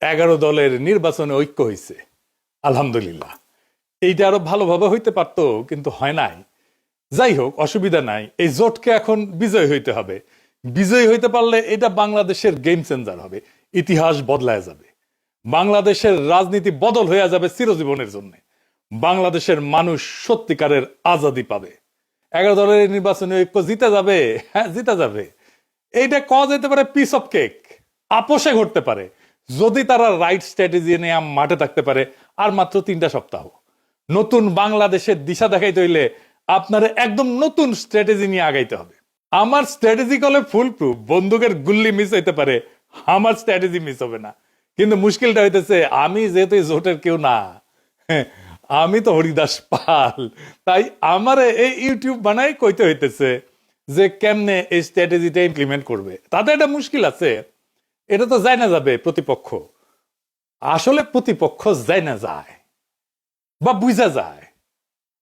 11 দলের নির্বাচনে ঐক্য হয়েছে, আলহামদুলিল্লাহ। এইটা আরো ভালোভাবে হইতে পারতো, কিন্তু হয় নাই। যাই হোক, অসুবিধা নাই। এই জোটকে এখন বিজয় হইতে হবে। বিজয়ী হইতে পারলে এটা বাংলাদেশের গেম চেঞ্জার হবে, ইতিহাস বদলায় যাবে, বাংলাদেশের রাজনীতি বদল হয়ে যাবে চিরজীবনের জন্য। বাংলাদেশের মানুষ সত্যিকারের আজাদি পাবে। 11 দলের নির্বাচনে ঐক্য জিতে যাবে, হ্যাঁ জিতে যাবে। এইটা কওয়া যেতে পারে পিস অফ কেক, আপোষে ঘটতে পারে, যদি তারা রাইট স্ট্র্যাটেজি নিয়ে মাঠে থাকতে পারে। আর মাত্র 3টা সপ্তাহ, নতুন বাংলাদেশের দিশা দেখাইতে হইলে আপনার একদম নতুন স্ট্র্যাটেজি নিয়ে আগাইতে হবে। আমার স্ট্র্যাটেজি কলে ফুল প্রুফ, বন্দুকের গুল্লি মিস হইতে পারে, আমার স্ট্র্যাটেজি মিস হবে না। কিন্তু মুশকিলটা হইতেছে, আমি যেহেতু জোটের কেউ না, আমি তো হরিদাস পাল, তাই আমার এই ইউটিউব বানাই কইতে হইতেছে যে কেমনে এই স্ট্র্যাটেজিটা ইমপ্লিমেন্ট করবে। তাতে একটা মুশকিল আছে, এটা তো যায় না যাবে প্রতিপক্ষ। আসলে প্রতিপক্ষ যায় না যায় বা বুঝা যায়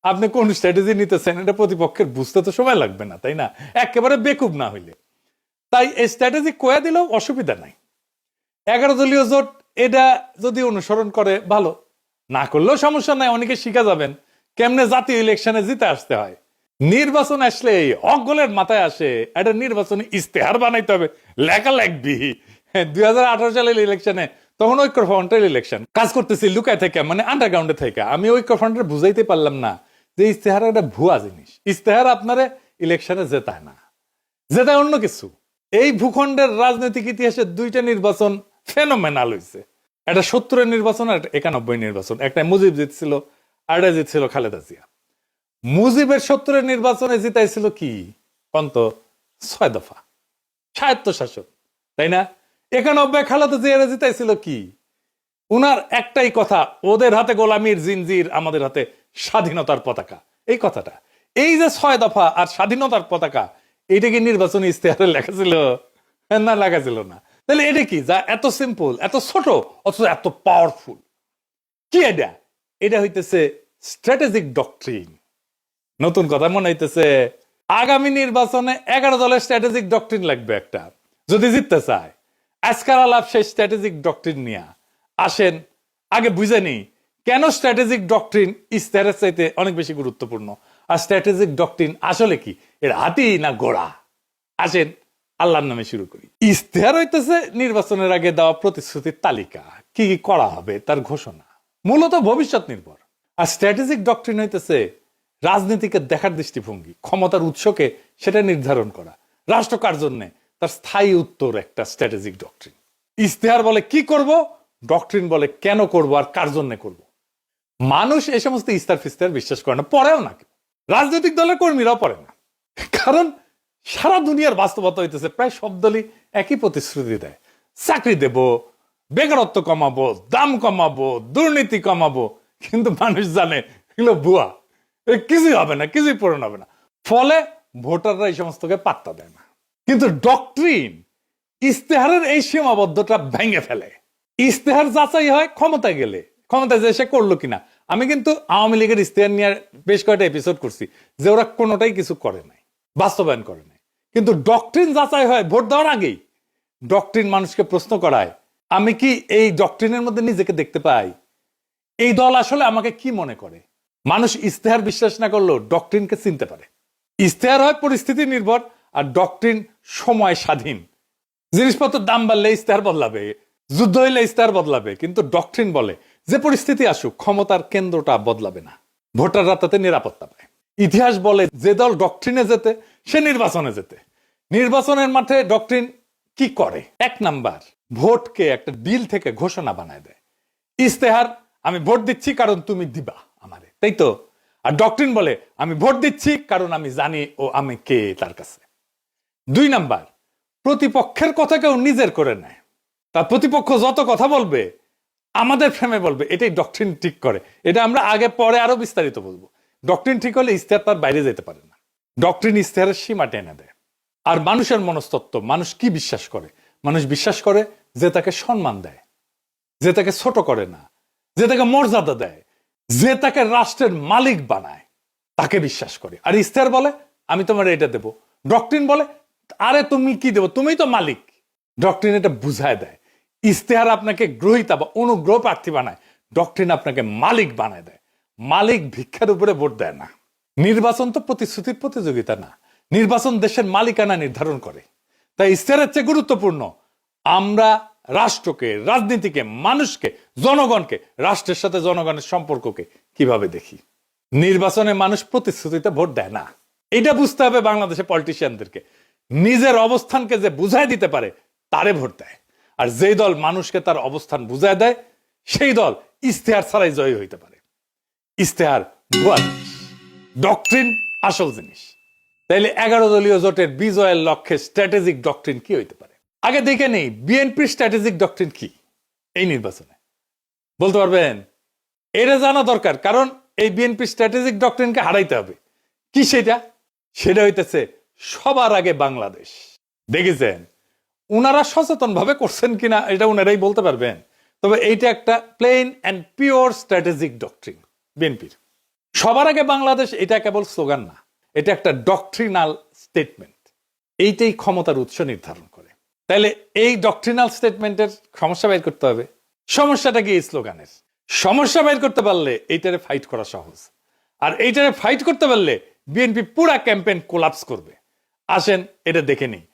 আপনি কোন স্ট্র্যাটেজি নিতেছেন, এটা প্রতিপক্ষের বুঝতে তো সময় লাগবে না, তাই না? একেবারে বেকুব না হইলে। তাই এই স্ট্র্যাটেজি কয়ে দিলেও অসুবিধা নাই। 11 দলীয় জোট এটা যদি অনুসরণ করে ভালো, না করলেও সমস্যা নাই। অনেকে শিখা যাবেন কেমনে জাতীয় ইলেকশনে জিতে আসতে হয়। নির্বাচন আসলে অগলের মাথায় আসে একটা নির্বাচনী ইস্তেহার বানাইতে হবে, লেখা লাগবি। 2018 সালের ইলেকশনে তখন ঐক্যফ্রন্টের ইলেকশন কাজ করতেছি লুকায় থেকে, মানে আন্ডারগ্রাউন্ডে থেকে। আমি ঐক্যফ্রন্টের বুঝাইতে পারলাম না যে ইস্তেহার একটা ভুয়া জিনিস। ইস্তেহার আপনারে ইলেকশনে জেতায় না, জেতায় অন্য কিছু। এই ভূখণ্ডের রাজনৈতিক ইতিহাসে 2টা নির্বাচন ফেনোমেনাল হয়েছে, একটা 70-এর নির্বাচন আর 91 নির্বাচন। একটা মুজিব জিতছিল, আর একটা জিতছিল খালেদা জিয়া। মুজিবের 70-এর নির্বাচনে জিতাইছিল কি কন্ত 6 দফা স্বায়ত্ত শাসন, তাই না? 91 খালেদা জিয়ারে জিতাইছিল কি? উনার একটাই কথা, ওদের হাতে গোলামির জিনজির, আমাদের হাতে স্বাধীনতার পতাকা। এই কথাটা, এই যে 6 দফা আর স্বাধীনতার পতাকা, এইটা কি নির্বাচনী ইস্তেহারে লেখা ছিল? না, লেখা ছিল না। তাহলে এটা কি, যা এত সিম্পল, এত ছোট, অথচ এত পাওয়ারফুল? কি এটা? এটা হইতেছে স্ট্র্যাটেজিক ডক্ট্রিন। নতুন কথা মনে হইতেছে, আগামী নির্বাচনে 11 দলের স্ট্র্যাটেজিক ডক্ট্রিন লাগবে একটা, যদি জিততে চায়। আজকাল আলাপ সেই স্ট্র্যাটেজিক ডক্ট্রিন নিয়ে আসেন। আগে বুঝে নি কেন স্ট্র্যাটেজিক ডক্ট্রিন ইস্তেহারের চাইতে অনেক বেশি গুরুত্বপূর্ণ, আর স্ট্র্যাটেজিক ডক্ট্রিন আসলে কি, এর হাতি না ঘোড়া। আসেন আল্লাহর নামে শুরু করি। ইস্তেহার হইতেছে নির্বাচনের আগে দেওয়া প্রতিশ্রুতির তালিকা, কি কি করা হবে তার ঘোষণা, মূলত ভবিষ্যৎ নির্ভর। আর স্ট্র্যাটেজিক ডক্ট্রিন হইতেছে রাজনীতিকে দেখার দৃষ্টিভঙ্গি, ক্ষমতার উৎসকে সেটা নির্ধারণ করা, রাষ্ট্র কার জন্যে তার স্থায়ী উত্তর একটা স্ট্র্যাটেজিক ডক্ট্রিন। ইস্তেহার বলে কি করব, ডক্ট্রিন বলে কেন করব আর কার জন্য করব। মানুষ এই সমস্ত ইস্তার ফিস্তার বিশ্বাস করে না, পড়েও না। রাজনৈতিক দলের কর্মীরাও পড়ে না, কারণ সারা দুনিয়ার বাস্তবতা হইতেছে প্রায় সব দলই একই প্রতিশ্রুতি দেয়। চাকরি দেব, বেকারত্ব কমাবো, দাম কমাবো, দুর্নীতি কমাবো, কিন্তু মানুষ জানে এগুলো ভুয়া, কিছুই হবে না, কিছুই পূরণ হবে না। ফলে ভোটাররা এই সমস্তকে পাত্তা দেয় না। কিন্তু ডক্ট্রিন ইস্তেহারের এই সীমাবদ্ধতা ভেঙে ফেলে। ইস্তেহার যাচাই হয় ক্ষমতায় গেলে, ক্ষমতায় যে সে করলো কিনা। আমি কিন্তু আওয়ামী লীগের ইস্তেহার নিয়ে বেশ কয়েকটা এপিসোড করছি, যে ওরা কোনোটাই কিছু করে নাই, বাস্তবায়ন করে নাই। কিন্তু ডক্ট্রিন যাচাই হয় ভোট দেওয়ার আগেই। ডক্ট্রিন মানুষকে প্রশ্ন করায়, আমি কি এই ডক্ট্রিনের মধ্যে নিজেকে দেখতে পাই? এই দল আসলে আমাকে কি মনে করে? মানুষ ইস্তেহার বিশ্বাস না করলেও ডক্ট্রিনকে চিনতে পারে। ইস্তেহার হয় পরিস্থিতি নির্ভর, আর ডক্ট্রিন সময় স্বাধীন। জিনিসপত্রের দাম বাড়লে ইস্তেহার বদলাবে, যুদ্ধ হইলে ইস্তেহার বদলাবে, কিন্তু ডক্ট্রিন বলে যে পরিস্থিতি আসুক ক্ষমতার কেন্দ্রটা বদলাবে না, ভোটাররা তাতে নিরাপত্তা পায়। ইতিহাস বলে যে দল ডক্ট্রিনে যেতে সে নির্বাচনে যেতে। নির্বাচনের মাঠে ডক্ট্রিন কি করে? 1 নাম্বার, ভোটকে একটা ডিল থেকে ঘোষণা বানায় দেয়। ইস্তেহার, আমি ভোট দিচ্ছি কারণ তুমি দিবা আমারে, তাই তো? আর ডক্ট্রিন বলে আমি ভোট দিচ্ছি কারণ আমি জানি ও আমি কে তার কাছে। 2 নাম্বার, প্রতিপক্ষের কথা কেউ নিজের করে নেয়। তার প্রতিপক্ষ যত কথা বলবে আমাদের ফ্রেমে বলবে, এটাই ডক্ট্রিন ঠিক করে। এটা আমরা আগে পরে আরো বিস্তারিত বলবো। ডক্ট্রিন ঠিক হলে ইস্তেহার তার বাইরে যেতে পারে না। ডক্ট্রিন ইস্তেহারের সীমা টেনে দেয়। আর মানুষের মনস্তত্ত্ব, মানুষ কি বিশ্বাস করে? মানুষ বিশ্বাস করে যে তাকে সম্মান দেয়, যে তাকে ছোট করে না, যে তাকে মর্যাদা দেয়, যে তাকে রাষ্ট্রের মালিক বানায়, তাকে বিশ্বাস করে। আর ইস্তেহার বলে আমি তোমার এটা দেব। ডক্ট্রিন বলে আরে তুমি কি দেবো, তুমি তো মালিক। ডক্ট্রিন এটা বুঝায় দেয় ইশতেহার আপনাকে গ্রহীতা বা অনুগ্রহ প্রার্থী বানায়, ডক্ট্রিন আপনাকে মালিক বানায় দেয়। মালিক ভিক্ষার উপরে ভোট দেয় না। নির্বাচন তো প্রতিশ্রুতির প্রতিযোগিতা না, নির্বাচন দেশের মালিকানা নির্ধারণ করে। তাই ইশতেহারের চেয়ে গুরুত্বপূর্ণ আমরা রাষ্ট্রকে, রাজনীতিকে, মানুষকে, জনগণকে, রাষ্ট্রের সাথে জনগণের সম্পর্ককে কিভাবে দেখি। নির্বাচনে মানুষ প্রতিশ্রুতিতে ভোট দেয় না, এটা বুঝতে হবে বাংলাদেশের পলিটিশিয়ানদেরকে। নিজের অবস্থানকে যে বুঝাই দিতে পারে তারে ভোট দেয়, আর যেই দল মানুষকে তার অবস্থান বুঝায় দেয় সেই দল ইশতেহার ছাড়াই জয়ী হইতে পারে। ইশতেহার ভুয়া জিনিস, ডক্ট্রিন আসল জিনিস। তাইলে 11 দলীয় জোটের বিজয়ের লক্ষ্যে স্ট্র্যাটেজিক ডক্ট্রিন কি হইতে পারে? আগে দেখে নেই বিএনপির স্ট্র্যাটেজিক ডক্ট্রিন কি এই নির্বাচনে, বলতে পারবেন? এটা জানা দরকার, কারণ এই বিএনপি স্ট্র্যাটেজিক ডক্ট্রিনকে হারাইতে হবে। কি সেটা? সেটা হইতেছে সবার আগে বাংলাদেশ। দেখেছেন উনারা সচেতন ভাবে করছেন কিনা এটা উনারাই বলতে পারবেন, তবে এইটা একটা plain and pure strategic doctrine বিএনপির। সবার আগে বাংলাদেশ এটা কেবল স্লোগান না, এটা একটা ডক্ট্রিনাল স্টেটমেন্ট। এইটাই ক্ষমতার উৎস নির্ধারণ করে। তাইলে এই ডক্ট্রিনাল স্টেটমেন্টের সমস্যা বের করতে হবে। সমস্যাটা কি এই স্লোগানের? সমস্যা বের করতে পারলে এইটারে ফাইট করা সহজ, আর এইটারে ফাইট করতে পারলে বিএনপি পুরা ক্যাম্পেইন কোলাপস করবে। আসেন এটা দেখে নিই,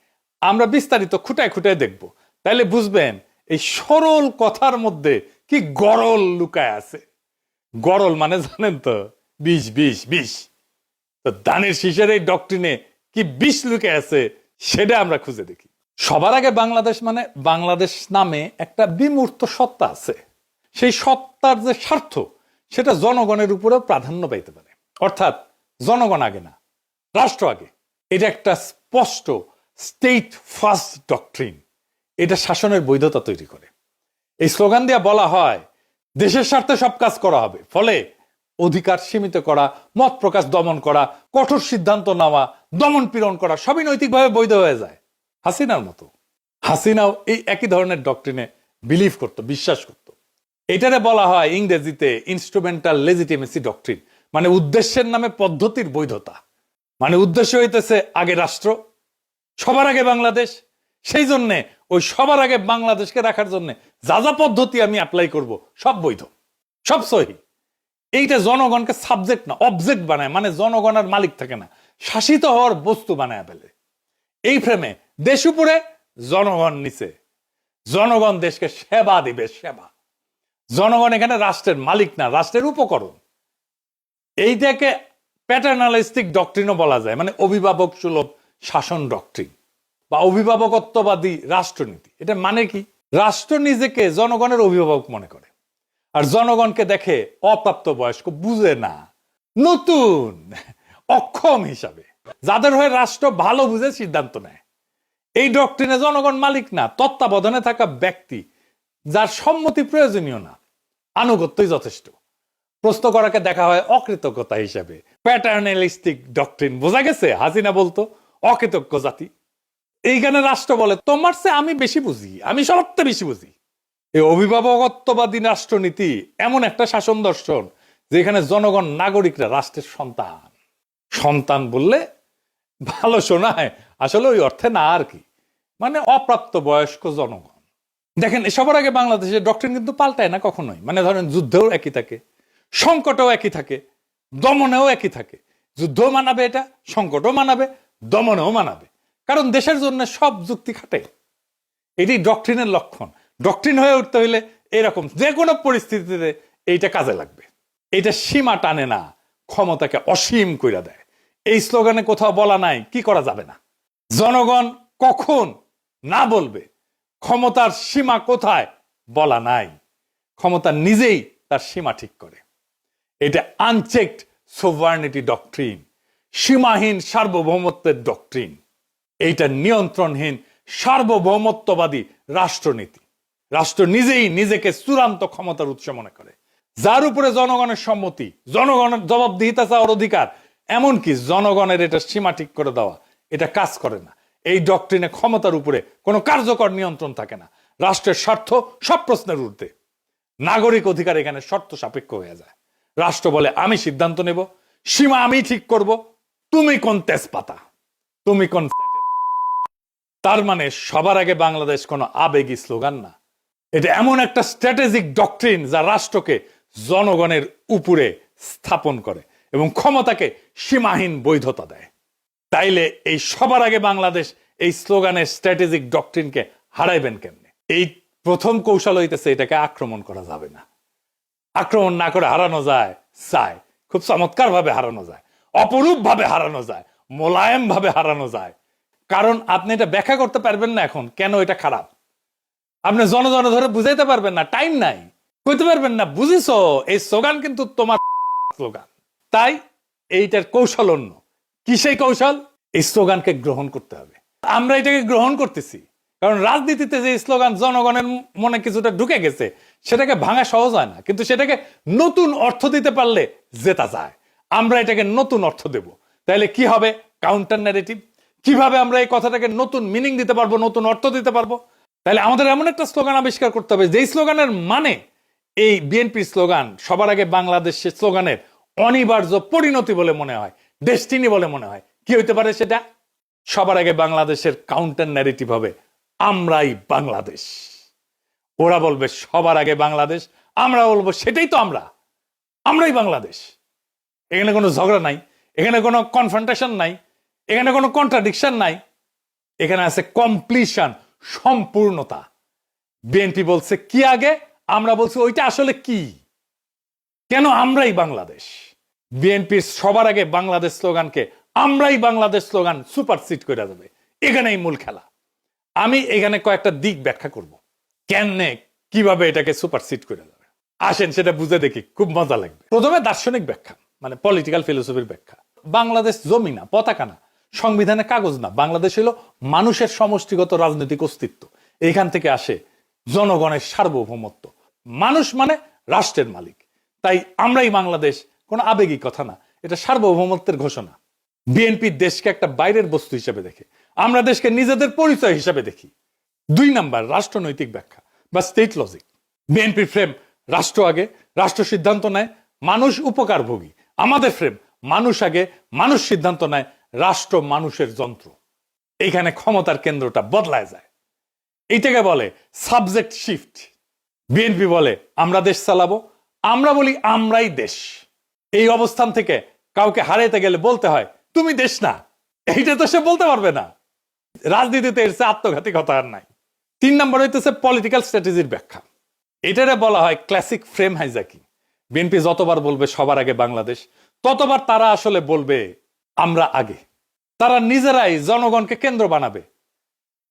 আমরা বিস্তারিত খুঁটায় খুঁটায় দেখব, তাইলে বুঝবেন এই সরল কথার মধ্যে কি গরল লুকায় আছে। গরল মানে জানেন তো, বিষ বিষ বিষ। তো দানের শীষের এই ডক্ট্রিনে কি বিষ লুকে আছে সেটা আমরা খুঁজে দেখি। সবার আগে বাংলাদেশ মানে বাংলাদেশ নামে একটা বিমূর্ত সত্তা আছে, সেই সত্তার যে স্বার্থ সেটা জনগণের উপরেও প্রাধান্য পাইতে পারে। অর্থাৎ জনগণ আগে না, রাষ্ট্র আগে। এটা একটা স্পষ্ট স্টেট ফার্স্ট ডক্ট্রিন। এটা শাসনের বৈধতা তৈরি করে। এই স্লোগান দিয়ে বলা হয় দেশের স্বার্থে সব কাজ করা হবে, ফলে অধিকার সীমিত করা, মত প্রকাশ দমন করা, কঠোর সিদ্ধান্ত নেওয়া, দমন পীড়ন করা সবই নৈতিকভাবে বৈধ হয়ে যায়। হাসিনার মতো। হাসিনাও এই একই ধরনের ডক্ট্রিনে বিলিভ করত, বিশ্বাস করত। এটারে বলা হয় ইংরেজিতে ইনস্ট্রুমেন্টাল লেজিটিমেসি ডক্ট্রিন, মানে উদ্দেশ্যের নামে পদ্ধতির বৈধতা। মানে উদ্দেশ্য হইতেছে আগে রাষ্ট্র, সবার আগে বাংলাদেশ। সেই জন্য ওই সবার আগে বাংলাদেশকে রাখার জন্য যা যা পদ্ধতি আমি অ্যাপ্লাই করব সব বৈধ, সব সহি। এইটা জনগণকে সাবজেক্ট না অবজেক্ট বানায়, মানে জনগণ আর মালিক থাকে না, শাসিত হওয়ার বস্তু বানায় ফেলে। এই ফ্রেমে দেশ উপরে, জনগণ নিচে। জনগণ দেশকে সেবা দিবে, সেবা। জনগণ এখানে রাষ্ট্রের মালিক না, রাষ্ট্রের উপকরণ। এইটাকে প্যাটার্নালিস্টিক ডক্ট্রিনও বলা যায়, মানে অভিভাবক সুলভ শাসন ডক্ট্রিন বা অভিভাবকত্ববাদী রাষ্ট্রনীতি। এটা মানে কি? রাষ্ট্র নিজেকে জনগণের অভিভাবক মনে করে, আর জনগণকে দেখে অপ্রাপ্ত বয়স্ক, বুঝে না, নতুন, অক্ষম হিসাবে। যাদের হয়ে রাষ্ট্র ভালো বুঝে সিদ্ধান্ত নেয়। এই ডক্ট্রিনে জনগণ মালিক না, তত্ত্বাবধানে থাকা ব্যক্তি যার সম্মতি প্রয়োজনীয় না, আনুগত্যই যথেষ্ট। প্রশ্ন করাকে দেখা হয় অকৃতজ্ঞতা হিসাবে। Paternalistic doctrine. বোঝা গেছে হাসিনা বলতো অকৃতজ্ঞ জাতি। এইখানে রাষ্ট্র বলে তোমার চেয়ে আমি বেশি বুঝি, আমি সবচেয়ে বেশি বুঝি। এই অভিভাবকত্ববাদী রাষ্ট্রনীতি এমন একটা শাসন দর্শন যেখানে জনগণ নাগরিকরা রাষ্ট্রের সন্তান। সন্তান বললে ভালো শোনায়, আসলে ওই অর্থে না আর কি, মানে অপ্রাপ্ত বয়স্ক জনগণ। দেখেন সবার আগে বাংলাদেশের ডক্ট্রিন কিন্তু পাল্টায় না কখনোই। মানে ধরেন যুদ্ধেও একই থাকে, সংকটেও একই থাকে, দমনেও একই থাকে। যুদ্ধও মানাবে, এটা সংকটও মানাবে, দমনেও মানাবে, কারণ দেশের জন্য সব যুক্তি খাটে। এটি ডক্ট্রিনের লক্ষণ। ডক্ট্রিন হয়ে উঠতে হইলে এরকম যে কোনো পরিস্থিতিতে এইটা কাজে লাগবে। এটা সীমা টানে না, ক্ষমতাকে অসীম কইরা দেয়। এই স্লোগানে কোথাও বলা নাই কি করা যাবে না, জনগণ কখন না বলবে, ক্ষমতার সীমা কোথায় বলা নাই। ক্ষমতা নিজেই তার সীমা ঠিক করে। এটা আনচেকড সোভার্নিটি ডক্ট্রিন, সীমাহীন সার্বভৌমত্বের ডক্ট্রিন। এইটা নিয়ন্ত্রণহীন সার্বভৌমত্ববাদী রাষ্ট্রনীতি। রাষ্ট্র নিজেই নিজেকে চূড়ান্ত ক্ষমতার উৎস মনে করে, যার উপরে জনগণের সম্মতি, জনগণের জবাবদিহিতা চাওয়ার অধিকার, এমনকি জনগণের এটা সীমা ঠিক করে দেওয়া, এটা কাজ করে না। এই ডক্ট্রিনে ক্ষমতার উপরে কোনো কার্যকর নিয়ন্ত্রণ থাকে না। রাষ্ট্রের স্বার্থ সব প্রশ্নের ঊর্ধ্বে। নাগরিক অধিকার এখানে শর্ত সাপেক্ষ হয়ে যায়। রাষ্ট্র বলে আমি সিদ্ধান্ত নেব, সীমা আমি ঠিক করব, তুমি কোন তেজপাতা, তুমি কোন। তার মানে সবার আগে বাংলাদেশ কোনো আবেগী স্লোগান না, এটা এমন একটা স্ট্র্যাটেজিক ডক্ট্রিন যা রাষ্ট্রকে জনগণের উপরে স্থাপন করে এবং ক্ষমতাকে সীমাহীন বৈধতা দেয়। তাইলে এই সবার আগে বাংলাদেশ এই স্লোগানের স্ট্র্যাটেজিক ডক্ট্রিনকে হারাইবেন কেমনে? এই প্রথম কৌশল হইতেছে এটাকে আক্রমণ করা যাবে না। আক্রমণ না করে হারানো যায়, খুব চমৎকার ভাবে হারানো যায়, অপরূপ ভাবে হারানো যায়, মোলায়েম ভাবে হারানো যায়। কারণ আপনি এটা ব্যাখ্যা করতে পারবেন না এখন কেন এটা খারাপ। আপনি জন ধরে বুঝাইতে পারবেন না, টাইম নাই, কইতে পারবেন না বুঝিস এই স্লোগান কিন্তু তোমার স্লোগান। তাই এইটার কৌশল অন্য। কি সেই কৌশল? এই স্লোগানকে গ্রহণ করতে হবে। আমরা এটাকে গ্রহণ করতেছি কারণ রাজনীতিতে যে স্লোগান জনগণের মনে কিছুটা ঢুকে গেছে, সেটাকে ভাঙা সহজ হয় না, কিন্তু সেটাকে নতুন অর্থ দিতে পারলে জেতা যায়। আমরা এটাকে নতুন অর্থ দেব। তাহলে কি হবে? Counter narrative. কিভাবে আমরা এই কথাটাকে নতুন মিনিং দিতে পারবো, নতুন অর্থ দিতে পারবো? তাহলে আমাদের এমন একটা স্লোগান আবিষ্কার করতে হবে যেই স্লোগানের মানে এই বিএনপির স্লোগান সবার আগে বাংলাদেশের স্লোগানের অনিবার্য পরিণতি বলে মনে হয়, ডেস্টিনি বলে মনে হয়। কি হইতে পারে সেটা? সবার আগে বাংলাদেশের কাউন্টার ন্যারেটিভ হবে আমরাই বাংলাদেশ। ওরা বলবে সবার আগে বাংলাদেশ, আমরা বলবো সেটাই তো আমরাই বাংলাদেশ। এখানে কোনো ঝগড়া নাই, এখানে কোনো কনফ্রন্টেশন নাই, এখানে কোনো কন্ট্রাডিকশন নাই, এখানে আছে কমপ্লিশন, সম্পূর্ণতা। বিএনপি বলছে কি আগে, আমরা বলছি ওইটা আসলে কি, কেন আমরাই বাংলাদেশ। বিএনপির সবার আগে বাংলাদেশ স্লোগানকে আমরাই বাংলাদেশ স্লোগান সুপারসিড করে দেবে। এখানেই মূল খেলা। আমি এখানে কয়েকটা দিক ব্যাখ্যা করব কেমনে কিভাবে এটাকে সুপারসিড করে দেবে। আসেন সেটা বুঝে দেখি, খুব মজা লাগবে। প্রথমে দার্শনিক ব্যাখ্যা, মানে পলিটিক্যাল ফিলোসফির ব্যাখ্যা। বাংলাদেশ জমি না, পতাকা না, সংবিধানে কাগজ না, বাংলাদেশ হলো মানুষের সমষ্টিগত রাজনৈতিক অস্তিত্ব। এখান থেকে আসে জনগণের সার্বভৌমত্ব। মানুষ মানে রাষ্ট্রের মালিক। তাই আমরাই বাংলাদেশ কোনো আবেগিক কথা না, এটা সার্বভৌমত্বের ঘোষণা। বিএনপি দেশকে একটা বাইরের বস্তু হিসেবে দেখে, আমরা দেশকে নিজেদের পরিচয় হিসেবে দেখি। 2 নাম্বার রাষ্ট্রনৈতিক ব্যাখ্যা বা স্টেট লজিক। বিএনপির ফ্রেম রাষ্ট্র আগে, রাষ্ট্র সিদ্ধান্ত নেয়, মানুষ উপকারভোগী। আমাদের ফ্রেম মানুষ আগে, মানুষ সিদ্ধান্ত নেয়, রাষ্ট্র মানুষের যন্ত্র। এইখানে ক্ষমতার কেন্দ্রটা বদলায় যায়। এইটাকে বলে সাবজেক্ট শিফট। বিএনপি বলে আমরা দেশ চালাবো, আমরা বলি আমরাই দেশ। এই অবস্থান থেকে কাউকে হারাইতে গেলে বলতে হয় তুমি দেশ না। এইটা তো সে বলতে পারবে না। রাজনীতিতে এর চেয়ে আত্মঘাতী কথা আর নাই। 3 নম্বর হইতেছে পলিটিক্যাল স্ট্র্যাটেজির ব্যাখ্যা। এটারে বলা হয় ক্লাসিক ফ্রেম হাইজাকিং। বিএনপি যতবার বলবে সবার আগে বাংলাদেশ, ততবার তারা আসলে বলবে আমরা আগে। তারা নিজেরাই জনগণকে কেন্দ্র বানাবে,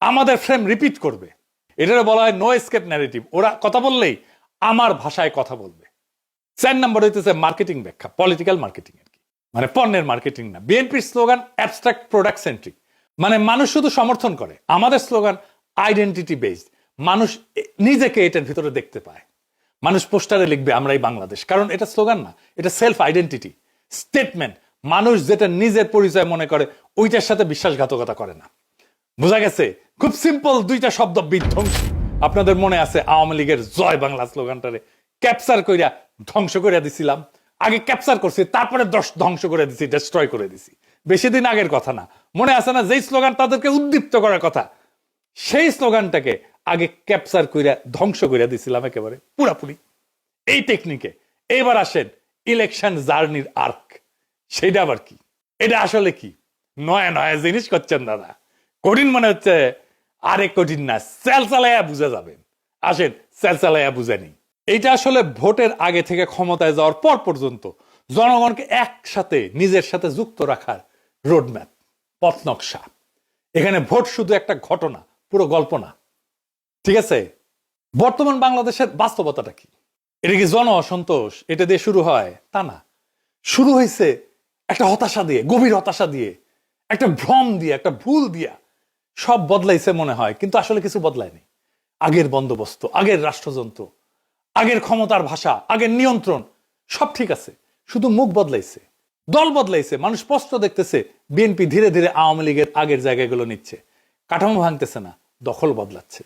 আমাদের ফ্রেম রিপিট করবে। এটারে বলা হয় নো এসকেপ ন্যারেটিভ। ওরা কথা বললেই আমার ভাষায় কথা বলবে। 4 নম্বর হইতেছে মার্কেটিং ব্যাখ্যা, পলিটিক্যাল মার্কেটিং আর কি, মানে পণ্যের মার্কেটিং না। বিএনপির স্লোগান অ্যাবস্ট্রাক্ট প্রোডাক্ট সেন্ট্রিক, মানে মানুষ শুধু সমর্থন করে। আমাদের স্লোগান আইডেন্টিটি বেসড, মানুষ নিজেকে এটার ভিতরে দেখতে পায়। মানুষ পোস্টারে লিখবে আমরাই বাংলাদেশ, কারণ এটা স্লোগান না, এটা সেলফ আইডেন্টিটি স্টেটমেন্ট। মানুষ যেটা নিজের পরিচয় মনে করে ওইটার সাথে বিশ্বাসঘাতকতা করে না। বোঝা গেছে? খুব সিম্পল 2টা শব্দ, বিধ্বংসী। আপনাদের মনে আছে আওয়ামী লীগের জয় বাংলা স্লোগানটারে ক্যাপচার কইরা ধ্বংস করে দিছিলাম। আগে ক্যাপচার করছি, তারপরে ধ্বংস করে দিছি, ডেস্ট্রয় করে দিছি। বেশি দিন আগের কথা না, মনে আছে না? যেই স্লোগান তাদেরকে উদ্দীপ্ত করার কথা, সেই স্লোগানটাকে আগে ক্যাপচার কইরা ধ্বংস করে দিছিলাম একেবারে পুরাপুরি। এই টেকনিকে এবার আসেন ইলেকশন জার্নির আর্ক। সেটা আবার কি? এটা আসলে কি? নয়া নয়া জিনিস করছেন দাদা। কঠিন মনে হচ্ছে, আরে কঠিন না, সেল চালাইয়া বুঝে যাবেন। আসেন সেল চালাইয়া বুঝে নিই। এইটা আসলে ভোটের আগে থেকে ক্ষমতায় যাওয়ার পর পর্যন্ত জনগণকে একসাথে নিজের সাথে যুক্ত রাখার রোডম্যাপ, পথ নকশা। এখানে ভোট শুধু একটা ঘটনা, পুরো গল্প না। ঠিক আছে? বর্তমান বাংলাদেশের বাস্তবতাটা কি? এটা কি জন অসন্তোষ এটা দিয়ে শুরু হয়? তা না। শুরু হয়েছে একটা হতাশা দিয়ে, গভীর হতাশা দিয়ে, একটা ভ্রম দিয়ে, একটা ভুল দিয়া। সব বদলাইছে মনে হয়, কিন্তু আসলে কিছু বদলায়নি। আগের বন্দোবস্ত, আগের রাষ্ট্রযন্ত্র, আগের ক্ষমতার ভাষা, আগের নিয়ন্ত্রণ সব ঠিক আছে, শুধু মুখ বদলাইছে, দল বদলাইছে। মানুষ স্পষ্ট দেখতেছে বিএনপি ধীরে ধীরে আওয়ামী লীগের আগের জায়গাগুলো নিচ্ছে। কাঠামো ভাঙতেছে না, দখল বদলাচ্ছে।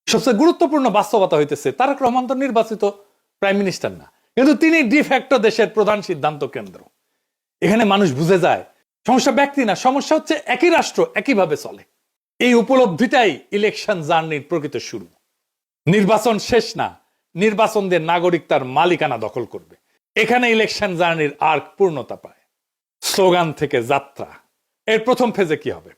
সবচেয়ে গুরুত্বপূর্ণ বাস্তবতা হইতেছে তারেক রহমান তো নির্বাচিত প্রাইম মিনিস্টার না, কিন্তু তিনি ডিফ্যাক্টো দেশের প্রধান সিদ্ধান্ত কেন্দ্র। এখানে মানুষ বুঝে যায় সমস্যা ব্যক্তি না, সমস্যা হচ্ছে একই রাষ্ট্র একইভাবে চলে। এই উপলব্ধিটাই ইলেকশন জার্নির প্রকৃত শুরু। নির্বাচন শেষ না, নির্বাচন দিয়ে নাগরিক তার মালিকানা দখল করবে। এখানে ইলেকশন জার্নির আর্ক পূর্ণতা পায়। স্লোগান থেকে যাত্রা। এর প্রথম ফেজে কি হবে?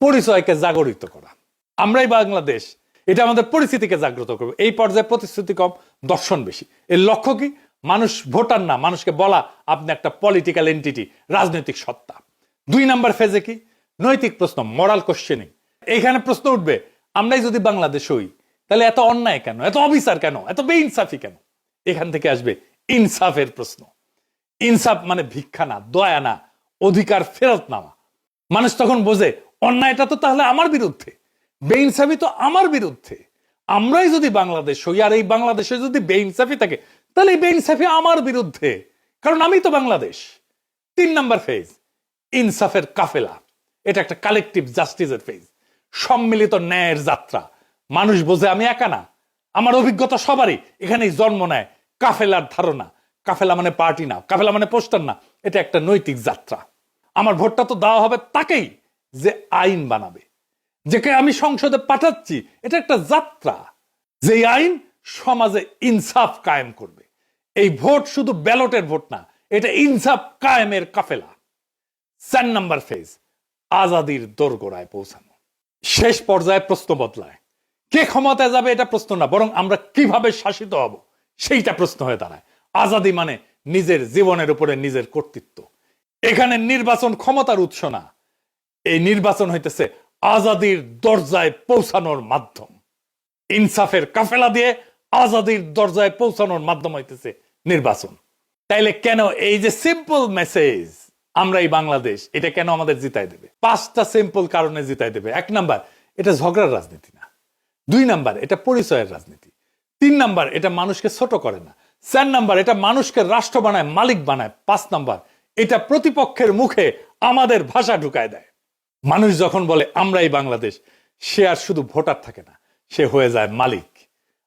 পরিচয়কে জাগরিত করা। আমরাই বাংলাদেশ, এটা আমাদের পরিস্থিতিকে জাগ্রত করবে। এই পর্যায়ে প্রতিশ্রুতি কম, দর্শন বেশি। এর লক্ষ্য কি? মানুষ ভোটার না, মানুষকে বলা আপনি একটা পলিটিক্যাল এন্টিটি, রাজনৈতিক সত্তা। 2 নাম্বার ফেজে কি? নৈতিক প্রশ্ন, মরাল কোশ্চেনিং। এইখানে প্রশ্ন উঠবে, আমরাই যদি বাংলাদেশ হই তাহলে এত অন্যায় কেন, এত অবিচার কেন, এত বেইনসাফি কেন? এখান থেকে আসবে ইনসাফের প্রশ্ন। ইনসাফ মানে ভিক্ষা না, দয়া না, অধিকার ফেরত নেওয়া। মানুষ তখন বোঝে অন্যায়টা তো তাহলে আমার বিরুদ্ধে, বেইনসাফি তো আমার বিরুদ্ধে। আমরাই যদি বাংলাদেশ হই আর এই বাংলাদেশে যদি বেইনসাফি থাকে তাহলে এই বেইনসাফি আমার বিরুদ্ধে, কারণ আমি তো বাংলাদেশ। 3 নাম্বার ফেজ, ইনসাফের কাফেলা। এটা একটা কালেকটিভ জাস্টিসের ফেজ, সম্মিলিত ন্যায়ের যাত্রা। মানুষ বোঝে আমি একা না, আমার অভিজ্ঞতা সবারই এখানেই জন্ম নেয় কাফেলার ধারণা। কাফেলা মানে পার্টি না, কাফেলা মানে পোস্টার না, এটা একটা নৈতিক যাত্রা। আমার ভোটটা তো দেওয়া হবে তাকেই যে আইন বানাবে, যাকে আমি সংসদে পাঠাচ্ছি। এটা একটা যাত্রা, যে আইন সমাজে ইনসাফ কায়েম করবে। এই ভোট শুধু ব্যালটের ভোট না, এটা ইনসাফ কায়েমের কাফেলা। 4 নাম্বার ফেজ, আজাদির দোরগোড়ায় পৌঁছানো। শেষ পর্যায়ে প্রশ্ন বদলায়। কে ক্ষমতায় যাবে এটা প্রশ্ন না, বরং আমরা কিভাবে শাসিত হব সেইটা প্রশ্ন হয়ে দাঁড়ায়। আজাদি মানে নিজের জীবনের উপরে নিজের কর্তৃত্ব। এখানে নির্বাচন ক্ষমতার উৎস না, এই নির্বাচন হইতেছে আজাদির দরজায় পৌঁছানোর মাধ্যম। ইনসাফের কাফেলা দিয়ে আজাদির দরজায় পৌঁছানোর মাধ্যম হইতেছে নির্বাচন। তাইলে কেন এই যে সিম্পল মেসেজ আমরাই বাংলাদেশ, এটা কেন আমাদের জিতাই দেবে? 5টা সিম্পল কারণে জিতাই দেবে। 1 নাম্বার, এটা ঝগড়ার রাজনীতি না। 2 নাম্বার, এটা পরিচয়ের রাজনীতি। 3 নাম্বার, এটা মানুষকে ছোট করে না। 4 নাম্বার, এটা মানুষকে রাষ্ট্র বানায়, মালিক বানায়। 5 নাম্বার, এটা প্রতিপক্ষের মুখে আমাদের ভাষা ঢুকায় দেয়। মানুষ যখন বলে আমরাই বাংলাদেশ, সে আর শুধু ভোটার থাকে না, সে হয়ে যায় মালিক।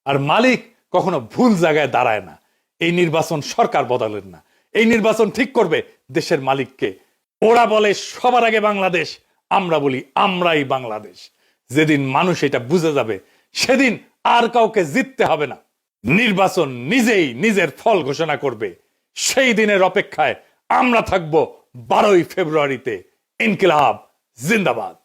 আর মালিক কখনো ভুল জায়গায় দাঁড়ায় না। এই নির্বাচন সরকার বদলের না, এই নির্বাচন ঠিক করবে দেশের মালিককে। ওরা বলে সবার আগে বাংলাদেশ, আমরা বলি আমরাই বাংলাদেশ। যেদিন মানুষ এটা বুঝে যাবে, সেদিন আর কাউকে জিততে হবে না। নির্বাচন নিজেই নিজের ফল ঘোষণা করবে। সেই দিনের অপেক্ষায় আমরা থাকবো 12ই ফেব্রুয়ারিতে। ইনকিলাব জিন্দাবাদ।